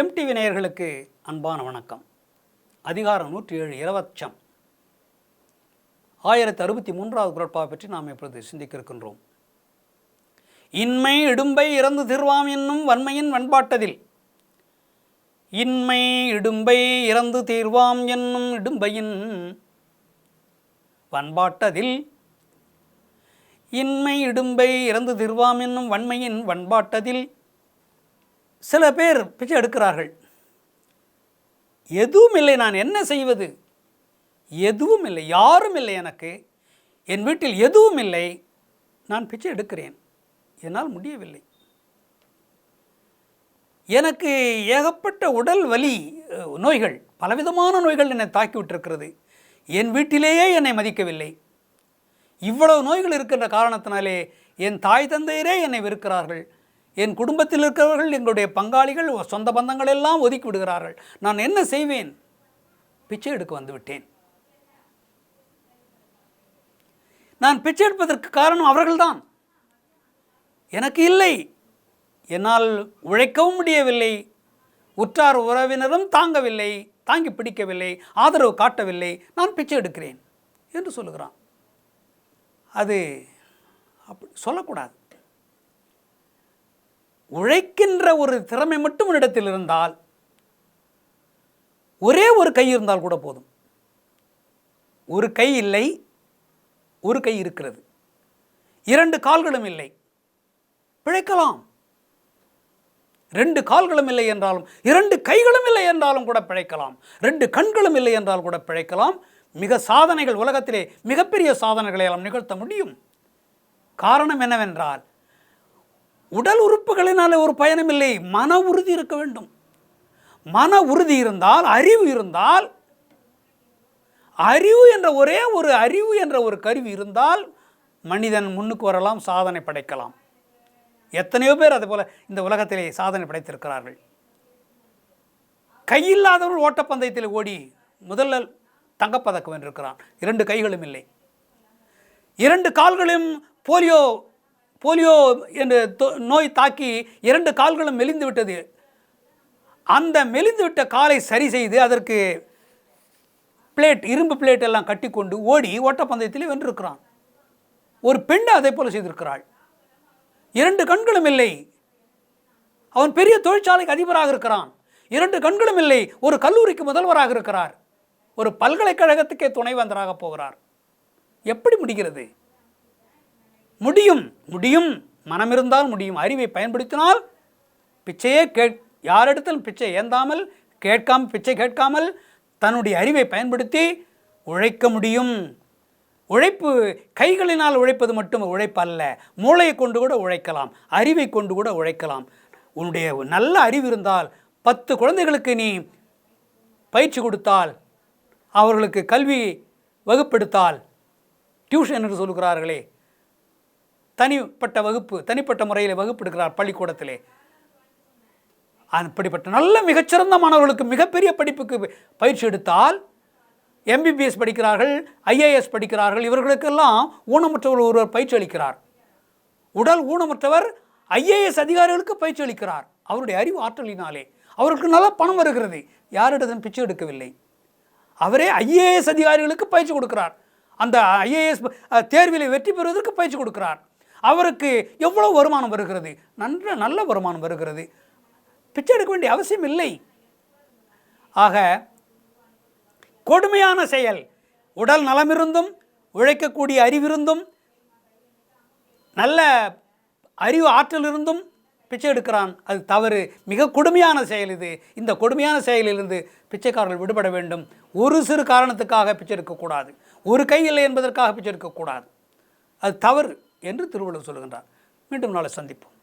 GeM TV நேயர்களுக்கு அன்பான வணக்கம். அதிகாரம் 107 இலவச்சம் 1063வது குறட்பா பற்றி நாம் இப்பொழுது சிந்திக்க இருக்கின்றோம். இன்மை இடும்பை இறந்து திருவாம் என்னும் வன்மையின் வன்பாட்டதில். இன்மை இடும்பை இறந்து தீர்வாம் என்னும் இடும்பையின் வன்பாட்டதில். இன்மை இடும்பை இறந்து தீர்வாம் என்னும் வன்மையின் வன்பாட்டதில். சில பேர் பிச்சை எடுக்கிறார்கள். எதுவும் இல்லை, நான் என்ன செய்வது? எதுவும் இல்லை, யாரும் இல்லை, எனக்கு என் வீட்டில் எதுவும் இல்லை, நான் பிச்சை எடுக்கிறேன், என்னால் முடியவில்லை, எனக்கு ஏகப்பட்ட உடல் வலி நோய்கள், பலவிதமான நோய்கள் என்னை தாக்கிவிட்டிருக்கிறது, என் வீட்டிலேயே என்னை மதிக்கவில்லை, இவ்வளவு நோய்கள் இருக்கின்ற காரணத்தினாலே என் தாய் தந்தையரே என்னை வெறுக்கிறார்கள், என் குடும்பத்தில் இருக்கிறவர்கள், எங்களுடைய பங்காளிகள், சொந்த பந்தங்கள் எல்லாம் ஒதுக்கி விடுகிறார்கள், நான் என்ன செய்வேன்? பிச்சை எடுக்க வந்துவிட்டேன். நான் பிச்சை எடுப்பதற்கு காரணம் அவர்கள்தான், எனக்கு இல்லை, என்னால் உழைக்கவும் முடியவில்லை, உற்றார் உறவினரும் தாங்கவில்லை, தாங்கி பிடிக்கவில்லை, ஆதரவு காட்டவில்லை, நான் பிச்சை எடுக்கிறேன் என்று சொல்லுகிறான். அது அப்படி சொல்லக்கூடாது. உழைக்கின்ற ஒரு திறமை மட்டும் உன்னிடத்தில் இருந்தால், ஒரே ஒரு கை இருந்தால் கூட போதும். ஒரு கை இல்லை, ஒரு கை இருக்கிறது, 2 கால்களும் இல்லை, பிழைக்கலாம். 2 கால்களும் இல்லை என்றாலும், 2 கைகளும் இல்லை என்றாலும் கூட பிழைக்கலாம், 2 கண்களும் இல்லை என்றால் கூட பிழைக்கலாம். மிக சாதனைகள், உலகத்திலே மிகப்பெரிய சாதனைகளை எல்லாம் நிகழ்த்த முடியும். காரணம் என்னவென்றால், உடல் உறுப்புகளினாலே ஒரு பயனும் இல்லை, மன உறுதி இருக்க வேண்டும். மன உறுதி இருந்தால், அறிவு இருந்தால், அறிவு என்ற அறிவு என்ற ஒரு கருவி இருந்தால் மனிதன் முன்னுக்கு வரலாம், சாதனை படைக்கலாம். எத்தனையோ பேர் அதே போல இந்த உலகத்திலே சாதனை படைத்திருக்கிறார்கள். கையில்லாதவர்கள் ஓட்டப்பந்தயத்தில் ஓடி முதல்ல தங்கப்பதக்கம் வென்றிருக்கிறான். 2 கைகளும் இல்லை, 2 கால்களும் போலியோ என்ற நோய் தாக்கி 2 கால்களும் மெலிந்து விட்டது. அந்த மெலிந்து விட்ட காலை சரி செய்து அதற்கு இரும்பு பிளேட் எல்லாம் கட்டி கொண்டு ஓடி ஓட்டப்பந்தயத்திலே வென்றிருக்கிறான். ஒரு பெண் அதே போல செய்திருக்கிறாள். 2 கண்களும் இல்லை, அவன் பெரிய தொழிற்சாலைக்கு அதிபராக இருக்கிறான். 2 கண்களும் இல்லை, ஒரு கல்லூரிக்கு முதல்வராக இருக்கிறார், ஒரு பல்கலைக்கழகத்துக்கே துணைவேந்தராக போகிறார். எப்படி முடிகிறது? முடியும், மனம் இருந்தால் முடியும். அறிவை பயன்படுத்தினால் பிச்சையே யாரிடத்திலும் பிச்சை ஏந்தாமல், பிச்சை கேட்காமல் தன்னுடைய அறிவை பயன்படுத்தி உழைக்க முடியும். உழைப்பு கைகளினால் உழைப்பது மட்டும் உழைப்பு அல்ல, மூளையை கொண்டு கூட உழைக்கலாம், அறிவை கொண்டு கூட உழைக்கலாம். உன்னுடைய நல்ல அறிவு இருந்தால் 10 குழந்தைகளுக்கு நீ பயிற்சி கொடுத்தால், அவர்களுக்கு கல்வி வகுப்பெடுத்தால், டியூஷன் என்று சொல்கிறார்களே, தனிப்பட்ட வகுப்பு, தனிப்பட்ட முறையில் வகுப்பு எடுக்கிறார் பள்ளிக்கூடத்திலே, அப்படிப்பட்ட நல்ல மிகச்சிறந்த மாணவர்களுக்கு மிகப்பெரிய படிப்புக்கு பயிற்சி எடுத்தால், MBBS படிக்கிறார்கள், IAS படிக்கிறார்கள், இவர்களுக்கெல்லாம் ஊனமுற்றவர் ஒருவர் பயிற்சி அளிக்கிறார். உடல் ஊனமுற்றவர் IAS அதிகாரிகளுக்கு பயிற்சி அளிக்கிறார். அவருடைய அறிவு ஆற்றலினாலே அவருக்கு நல்ல பணம் வருகிறது. யாரிடத்தும் பிச்சை எடுக்கவில்லை, அவரே IAS அதிகாரிகளுக்கு பயிற்சி கொடுக்கிறார். அந்த IAS தேர்வில் வெற்றி பெறுவதற்கு பயிற்சி கொடுக்கிறார். அவருக்கு எவ்வளவு வருமானம் வருகிறது? நல்ல வருமானம் வருகிறது. பிச்சை எடுக்க வேண்டிய அவசியம் இல்லை. ஆக கொடுமையான செயல், உடல் நலமிருந்தும் உழைக்கக்கூடிய அறிவிருந்தும் நல்ல அறிவு ஆற்றல் இருந்தும் பிச்சை எடுக்கிறான், அது தவறு, மிக கொடுமையான செயல் இது. இந்த கொடுமையான செயலிலிருந்து பிச்சைக்காரர்கள் விடுபட வேண்டும். ஒரு சிறு காரணத்துக்காக பிச்சை எடுக்கக்கூடாது, ஒரு கை இல்லை என்பதற்காக பிச்சை எடுக்கக்கூடாது, அது தவறு என்று திருவள்ளுவர் சொல்லுகின்றார். மீண்டும் நாளை சந்திப்போம்.